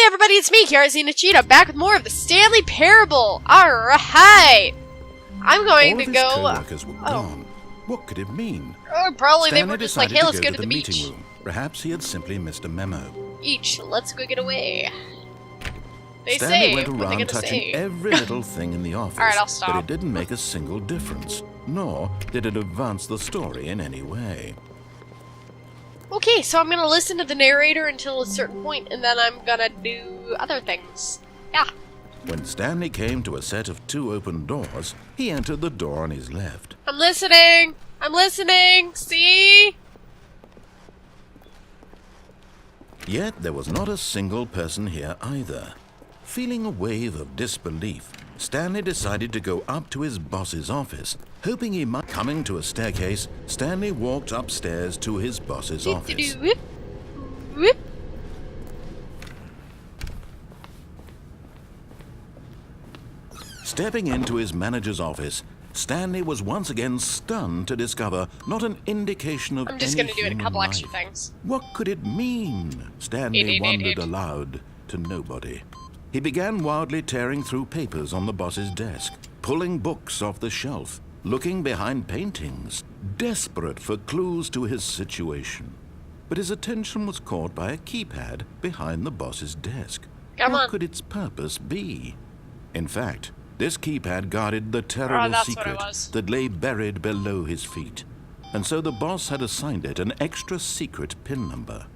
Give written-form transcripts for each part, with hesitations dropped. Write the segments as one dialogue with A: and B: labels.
A: everybody, it's me, Kiara Cheetah, back with more of the Stanley Parable. Alright! I'm going to go...
B: All of his co-workers were gone. What could it mean?
A: Probably
B: Stanley
A: they were just like, hey, let's go to the beach.
B: Meeting room. Perhaps he had simply missed a memo.
A: Let's go get away. They
B: Stanley
A: say,
B: went
A: what are they
B: around
A: gonna
B: touching
A: say?
B: every little thing in the office,
A: Alright, I'll stop.
B: but it didn't make a single difference, nor did it advance the story in any way.
A: Okay, so I'm gonna listen to the narrator until a certain point, and then I'm gonna do other things. Yeah.
B: When Stanley came to a set of 2 open doors, he entered the door on his left.
A: I'm listening! I'm listening! See?
B: Yet there was not a single person here either. Feeling a wave of disbelief, Stanley decided to go up to his boss's office, hoping he might... Coming to a staircase, Stanley walked upstairs to his boss's office.
A: Whoop. Whoop.
B: Stepping into his manager's office, Stanley was once again stunned to discover not an indication of
A: I'm just
B: any
A: gonna do it a
B: human
A: couple
B: life.
A: extra things.
B: What could it mean? Stanley wondered aloud to nobody. He began wildly tearing through papers on the boss's desk, pulling books off the shelf, looking behind paintings, desperate for clues to his situation. But his attention was caught by a keypad behind the boss's desk. What could its purpose be? In fact, this keypad guarded the terrible secret that lay buried below his feet. And so the boss had assigned it an extra secret PIN number,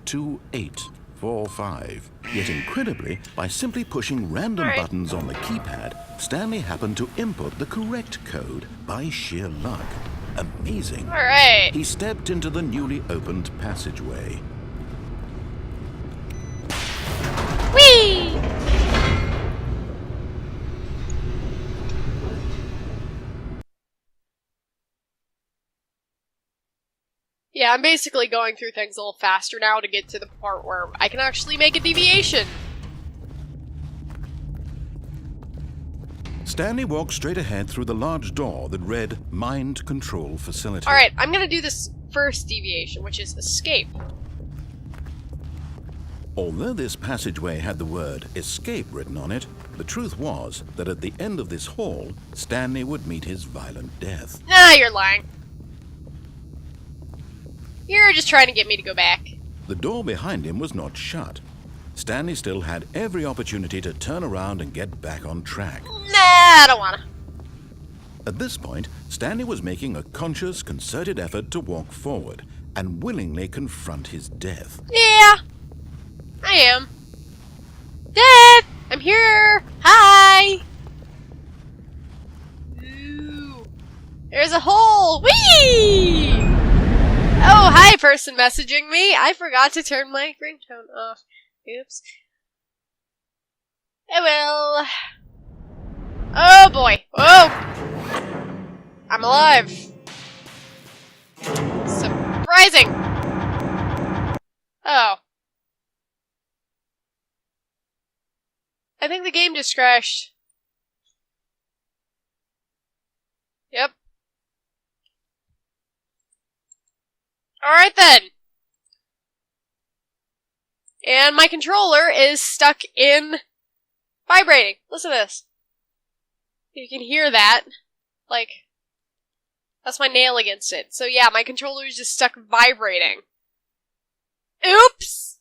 B: 2845. Yet incredibly, by simply pushing random buttons on the keypad, Stanley happened to input the correct code by sheer luck. Amazing.
A: Alright.
B: He stepped into the newly opened passageway.
A: Whee! Yeah, I'm basically going through things a little faster now to get to the part where I can actually make a deviation.
B: Stanley walked straight ahead through the large door that read Mind Control Facility.
A: Alright, I'm gonna do this first deviation, which is escape.
B: Although this passageway had the word escape written on it, the truth was that at the end of this hall, Stanley would meet his violent death.
A: Nah, you're lying. You're just trying to get me to go back.
B: The door behind him was not shut. Stanley still had every opportunity to turn around and get back on track.
A: Nah, I don't wanna.
B: At this point, Stanley was making a conscious, concerted effort to walk forward and willingly confront his death.
A: Yeah, I am. Death! I'm here! Hi! Ooh. There's a hole! Whee! Oh, hi, person messaging me. I forgot to turn my ringtone off. Oops. Oh well. Oh boy. Oh! I'm alive. Surprising! Oh. I think the game just crashed. Yep. Alright then. And my controller is stuck in vibrating. Listen to this. You can hear that. Like, that's my nail against it. So yeah, my controller is just stuck vibrating. Oops!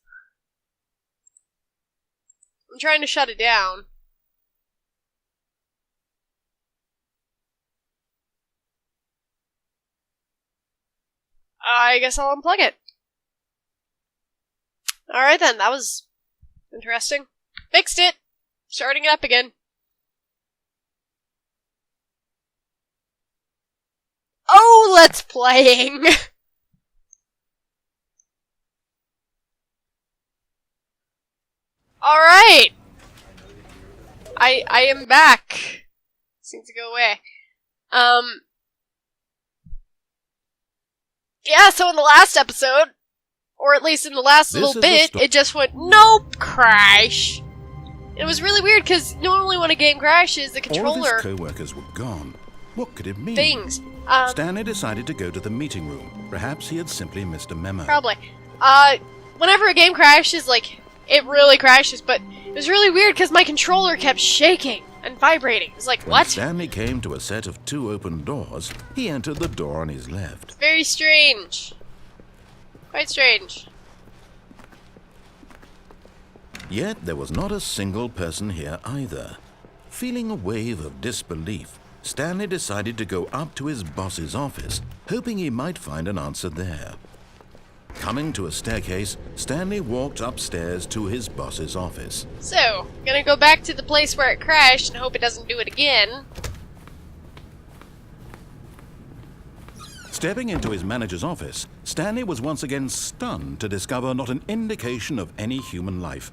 A: I'm trying to shut it down. I guess I'll unplug it. Alright then, that was interesting. Fixed it! Starting it up again. Oh, let's playing! Alright! I am back. Seems to go away. Yeah, so in the last episode, or at least in the last little bit, it just went, nope, crash. It was really weird, because normally when a game crashes, the controller...
B: All of his co-workers were gone. What could it mean?
A: Things.
B: Stanley decided to go to the meeting room. Perhaps he had simply missed a memo.
A: Probably. Whenever a game crashes, like, it really crashes, but it was really weird because my controller kept shaking and vibrating. It was like,
B: When
A: what?
B: Stanley came to a set of 2 open doors, he entered the door on his left.
A: Very strange. Quite strange.
B: Yet there was not a single person here either. Feeling a wave of disbelief, Stanley decided to go up to his boss's office, hoping he might find an answer there. Coming to a staircase, Stanley walked upstairs to his boss's office.
A: So, gonna go back to the place where it crashed and hope it doesn't do it again.
B: Stepping into his manager's office, Stanley was once again stunned to discover not an indication of any human life.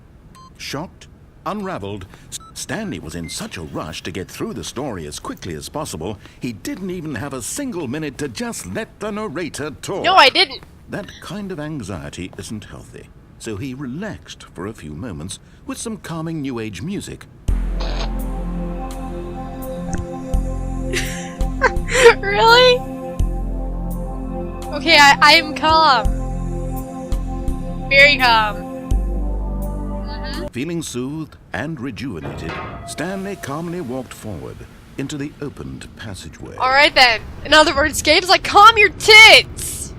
B: Shocked, unraveled, Stanley was in such a rush to get through the story as quickly as possible, he didn't even have a single minute to just let the narrator talk.
A: No, I didn't.
B: That kind of anxiety isn't healthy, so he relaxed for a few moments with some calming New Age music.
A: Really? Okay, I am calm. Very calm.
B: Feeling soothed and rejuvenated, Stanley calmly walked forward into the opened passageway.
A: Alright then. In other words, games like calm your tits!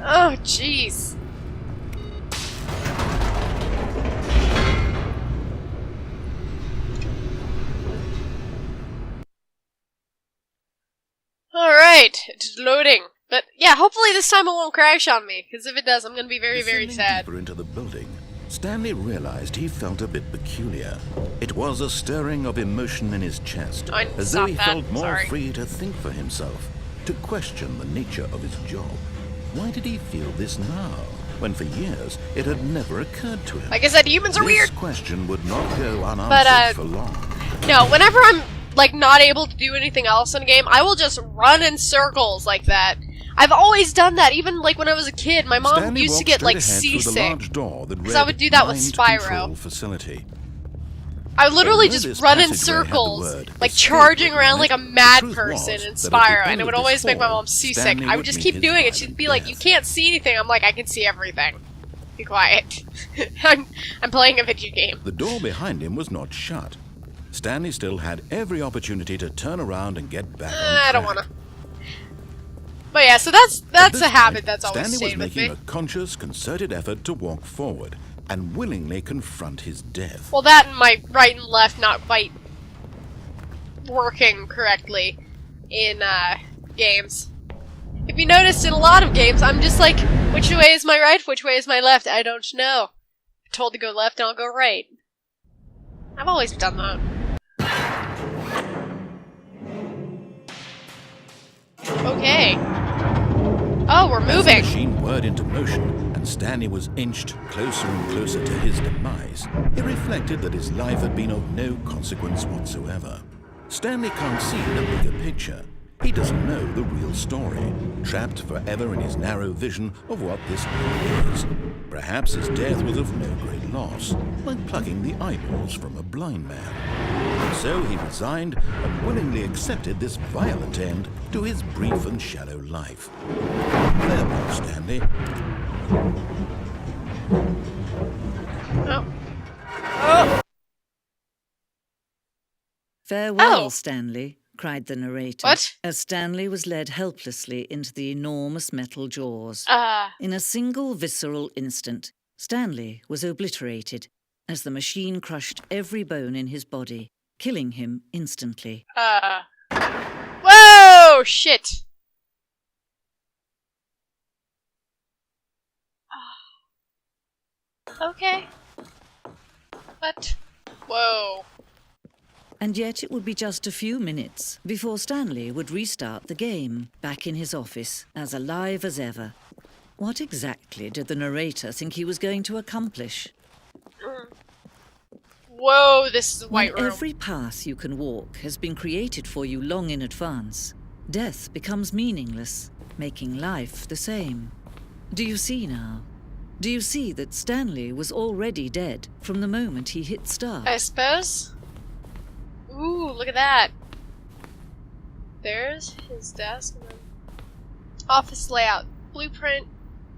A: Oh, jeez. Alright, it's loading. But yeah, hopefully this time it won't crash on me, because if it does, I'm gonna be very, very sad.
B: Deeper into the building, Stanley realized he felt a bit peculiar. It was a stirring of emotion in his chest, as though he felt more free to think for himself, to question the nature of his job. Why did he feel this now, when for years it had never occurred to him?
A: Like I said, humans are weird.
B: This question would not go unanswered for long.
A: No, whenever I'm like not able to do anything else in a game, I will just run in circles like that. I've always done that, even like when I was a kid. My mom
B: Stanley
A: used to get like seasick, because I would do that with Spyro.
B: Facility.
A: I would literally just run in circles, like charging around like a mad person in Spyro, and it would always make my mom seasick. I would just keep doing it. She'd be like, "You can't see anything." I'm like, "I can see everything. Be quiet. I'm playing a video game."
B: The door behind him was not shut. Stanley still had every opportunity to turn around and get back on track.
A: I don't wanna. But yeah, so that's a habit that's always
B: Stanley
A: stayed
B: was
A: with me.
B: making a conscious, concerted effort to walk forward and willingly confront his death.
A: Well, that and my right and left not quite working correctly in games. If you noticed, in a lot of games, I'm just like, which way is my right, which way is my left? I don't know. I'm told to go left, and I'll go right. I've always done that. Okay. Oh, we're moving.
B: As the machine whirred into motion, and Stanley was inched closer and closer to his demise, he reflected that his life had been of no consequence whatsoever. Stanley can't see the bigger picture. He doesn't know the real story, trapped forever in his narrow vision of what this world is. Perhaps his death was of no great loss, like plucking the eyeballs from a blind man. So he resigned and willingly accepted this violent end to his brief and shallow life. Farewell, Stanley.
A: Oh. Oh.
C: Farewell, Stanley, cried the narrator,
A: What?
C: as Stanley was led helplessly into the enormous metal jaws. In a single visceral instant, Stanley was obliterated as the machine crushed every bone in his body, killing him instantly.
A: Whoa! Shit! Okay. What? Whoa.
C: And yet it would be just a few minutes before Stanley would restart the game, back in his office, as alive as ever. What exactly did the narrator think he was going to accomplish?
A: Whoa, this is a white
C: When
A: room.
C: every path you can walk has been created for you long in advance, death becomes meaningless, making life the same. Do you see now? Do you see that Stanley was already dead from the moment he hit start?
A: I suppose. Ooh, look at that. There's his desk. And then office layout. Blueprint.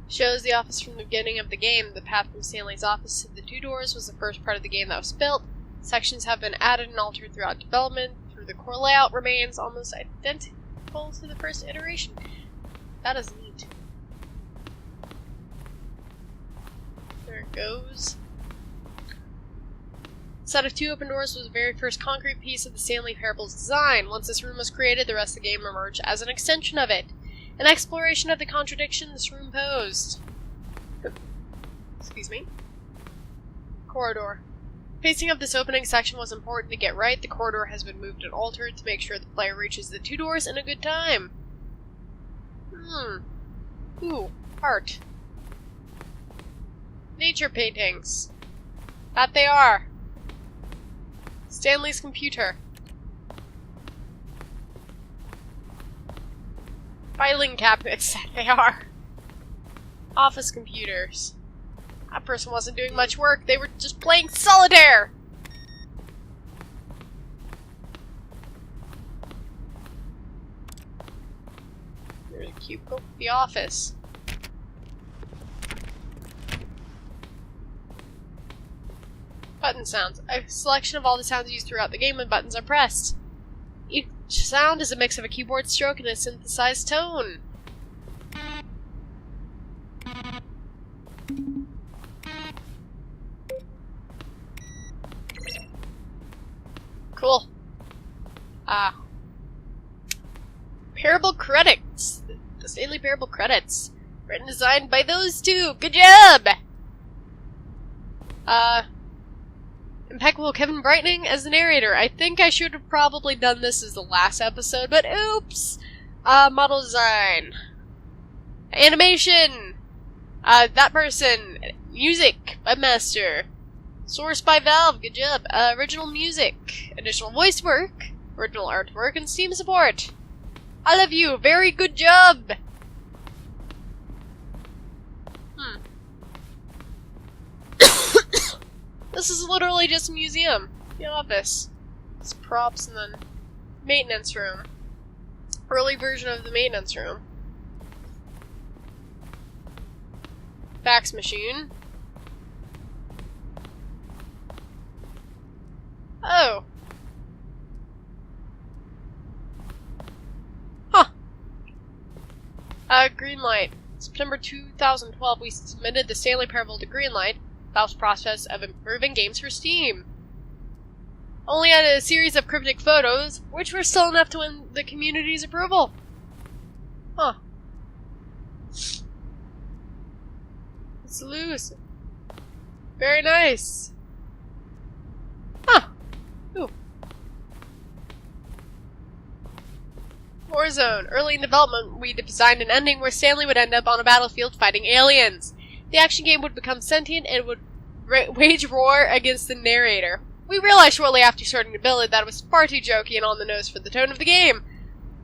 A: Shows the office from the beginning of the game. The path from Stanley's office to the two doors was the first part of the game that was built. Sections have been added and altered throughout development. The core layout remains almost identical to the first iteration. That is neat. There it goes. The set of two open doors was the very first concrete piece of the Stanley Parable's design. Once this room was created, the rest of the game emerged as an extension of it. An exploration of the contradiction this room posed. Excuse me. Corridor. Pacing of this opening section was important to get right. The corridor has been moved and altered to make sure the player reaches the two doors in a good time. Ooh, art. Nature paintings. That they are. Stanley's computer. Filing cabinets. That they are. Office computers. That person wasn't doing much work. They were just playing solitaire! There's a cubicle. The office. Button sounds. A selection of all the sounds used throughout the game when buttons are pressed. Each sound is a mix of a keyboard stroke and a synthesized tone. Cool. Parable credits. The Stanley Parable credits. Written and designed by those two. Good job! Impeccable Kevin Brightening as the narrator. I think I should have probably done this as the last episode, but oops! Model design. Animation! That person. Music. Webmaster. Source by Valve, good job. Original music, additional voice work, original artwork, and Steam support. I love you, very good job! This is literally just a museum. The office. It's props and then maintenance room. Early version of the maintenance room. Fax machine. Oh. Huh. Greenlight. September 2012, we submitted the Stanley Parable to Greenlight, Valve's process of improving games for Steam. Only had a series of cryptic photos, which were still enough to win the community's approval. Huh. It's loose. Very nice. Huh. Ooh. Warzone. Early in development, we designed an ending where Stanley would end up on a battlefield fighting aliens. The action game would become sentient and would wage war against the narrator. We realized shortly after starting to build it that it was far too jokey and on the nose for the tone of the game.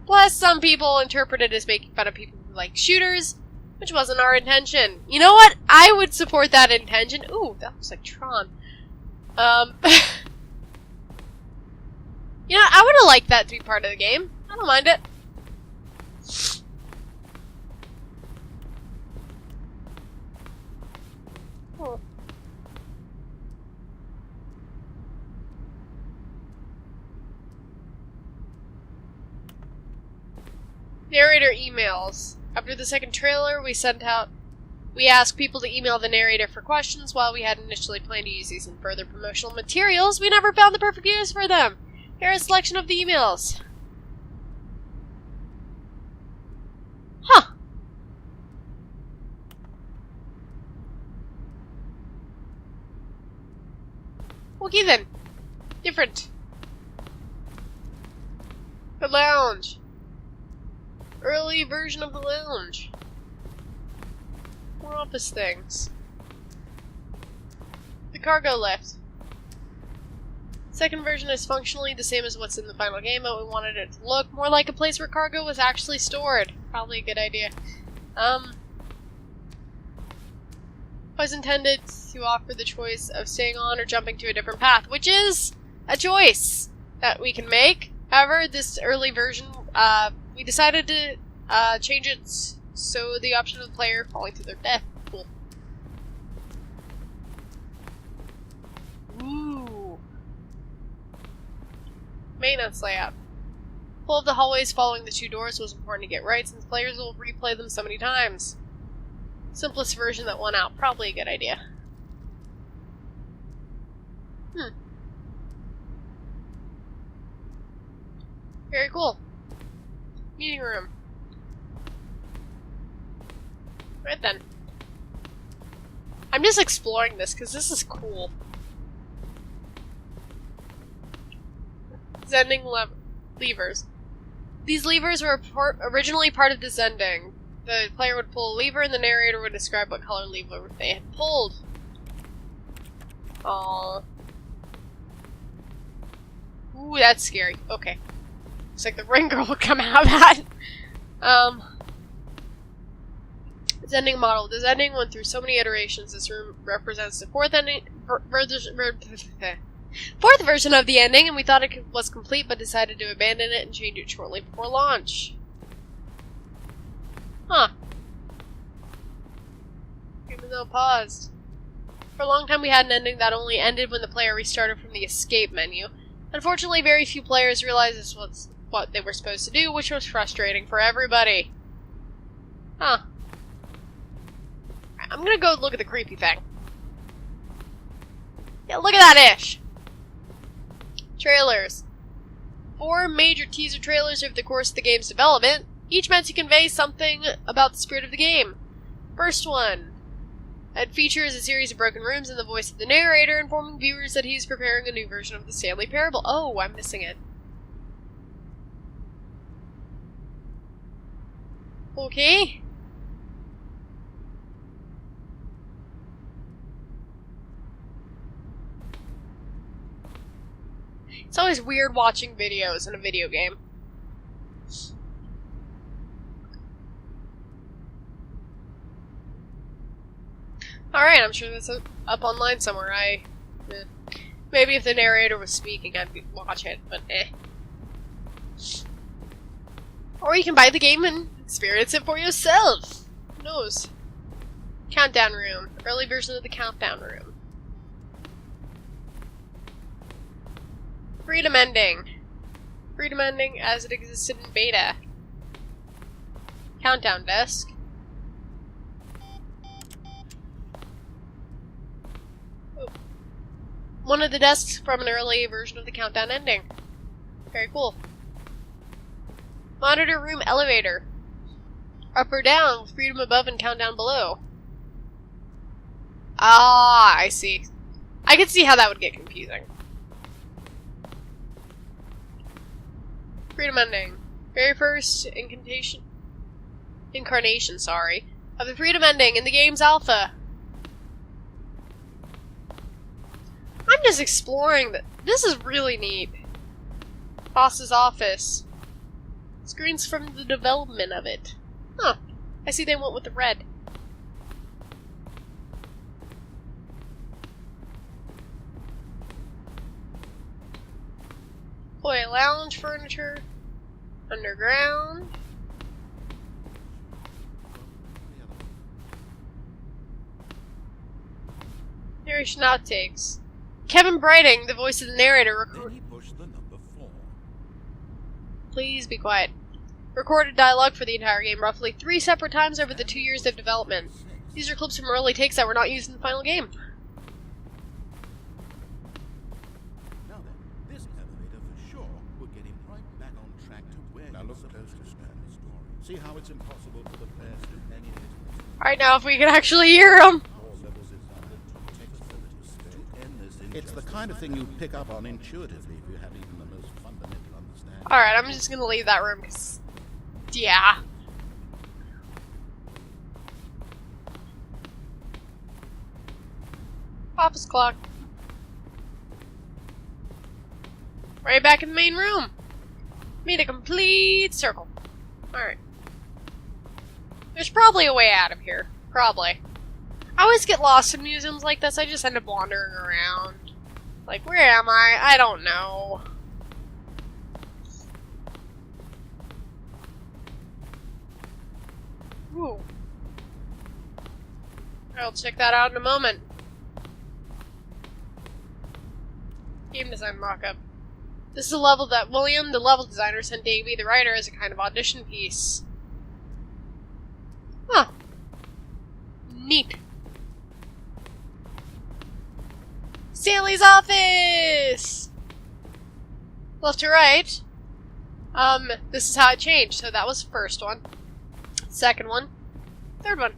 A: Plus, some people interpreted it as making fun of people who like shooters, which wasn't our intention. You know what? I would support that intention. Ooh, that looks like Tron. You know, I would have liked that to be part of the game. I don't mind it. Oh. Narrator emails. After the second trailer, we asked people to email the narrator for questions. While we had initially planned to use these in further promotional materials, we never found the perfect use for them. Here is a selection of the emails. Huh. Okay then. Different. The lounge. Early version of the lounge. More office things. The cargo lift. Second version is functionally the same as what's in the final game, but we wanted it to look more like a place where cargo was actually stored. Probably a good idea. Was intended to offer the choice of staying on or jumping to a different path, which is a choice that we can make. However, this early version, we decided to change it So the option of the player falling to their death. Cool. Ooh. Maintenance layout. Pull of the hallways following the two doors was important to get right since players will replay them so many times. Simplest version that won out. Probably a good idea. Very cool. Meeting room. Right then. I'm just exploring this because this is cool. Zending levers. These levers were originally part of the Zending. The player would pull a lever and the narrator would describe what color lever they had pulled. Aww. Ooh, that's scary. Okay. Looks like the ring girl would come out of that. Zending model. The Zending went through so many iterations. This room represents the fourth version of the ending, and we thought it was complete, but decided to abandon it and change it shortly before launch. Huh. Even though paused. For a long time we had an ending that only ended when the player restarted from the escape menu. Unfortunately, very few players realized this was what they were supposed to do, which was frustrating for everybody. Huh. I'm gonna go look at the creepy thing. Yeah, look at that ish. Trailers. 4 major teaser trailers over the course of the game's development, each meant to convey something about the spirit of the game. First one. It features a series of broken rooms and the voice of the narrator informing viewers that he's preparing a new version of the Stanley Parable. Oh, I'm missing it. Okay. It's always weird watching videos in a video game. Alright, I'm sure that's up online somewhere. Maybe if the narrator was speaking, I'd watch it, but eh. Or you can buy the game and experience it for yourself. Who knows? Countdown room. Early version of the countdown room. Freedom ending. Freedom ending as it existed in beta. Countdown desk. Oh. One of the desks from an early version of the countdown ending. Very cool. Monitor room elevator. Up or down, with freedom above and countdown below. Ah, I see. I could see how that would get confusing. Freedom ending. Very first incarnation, of the freedom ending in the game's alpha. I'm just exploring this is really neat. Boss's office. Screens from the development of it. Huh. I see they went with the red. Boy, lounge furniture. Underground. Narration outtakes. Kevin Brighting, the voice of the narrator, Please be quiet. Recorded dialogue for the entire game roughly 3 separate times over the 2 years of development. These are clips from early takes that were not used in the final game.
B: Now then, this elevator for sure will get him right back on track to where now look close to Stanley's story. See how it's impossible for the players to do any of it.
A: Alright, now if we can actually hear him.
B: It's the kind of thing you pick up on intuitively if you have even the most fundamental understanding.
A: Alright, I'm just gonna leave that room because, yeah. Office clock. Right back in the main room. Made a complete circle. Alright. There's probably a way out of here. Probably. I always get lost in museums like this. I just end up wandering around. Like, where am I? I don't know. Ooh. I'll check that out in a moment. Game design mock-up. This is a level that William, the level designer, sent Davey, the writer, as a kind of audition piece. Huh. Neat. Stanley's office! Left to right. This is how it changed. So that was the first one. Second one. Third one.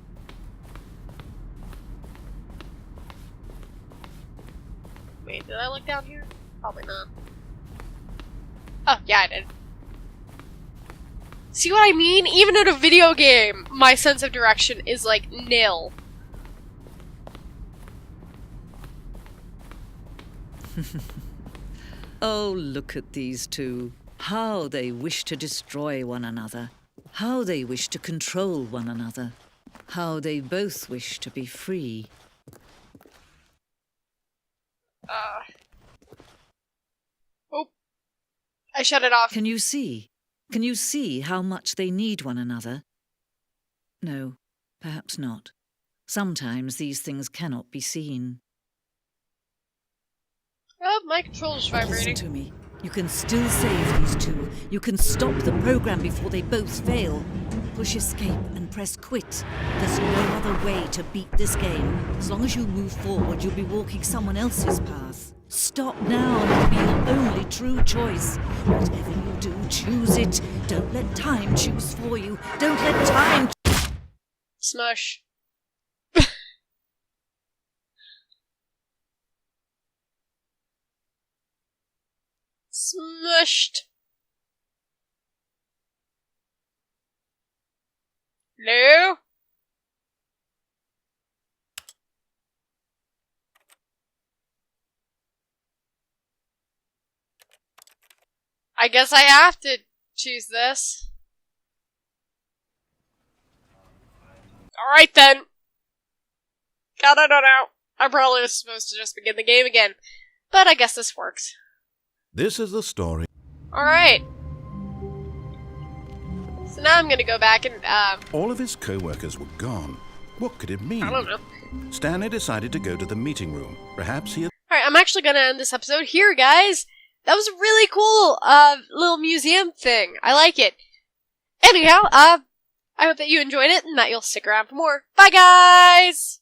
A: Wait, did I look down here? Probably not. Oh, yeah, I did. See what I mean? Even in a video game, my sense of direction is like nil.
C: Oh, look at these two. How they wish to destroy one another. How they wish to control one another. How they both wish to be free.
A: Oh. I shut it off.
C: Can you see? Can you see how much they need one another? No, perhaps not. Sometimes these things cannot be seen.
A: Oh, my controller's vibrating.
C: Listen to me. You can still save these two. You can stop the program before they both fail. Push escape and press quit. There's no other way to beat this game. As long as you move forward, you'll be walking someone else's path. Stop now and it'll be your only true choice. Whatever you do, choose it. Don't let time choose for you. Don't let time...
A: Smush. Smushed. No? I guess I have to choose this. Alright then. God, I don't know. I probably was supposed to just begin the game again. But I guess this works.
B: This is the story.
A: Alright. So now I'm gonna go back and,
B: All of his co-workers were gone. What could it mean?
A: I don't know.
B: Stanley decided to go to the meeting room. Perhaps he had...
A: Alright, I'm actually gonna end this episode here, guys. That was a really cool, little museum thing. I like it. Anyhow, I hope that you enjoyed it and that you'll stick around for more. Bye, guys!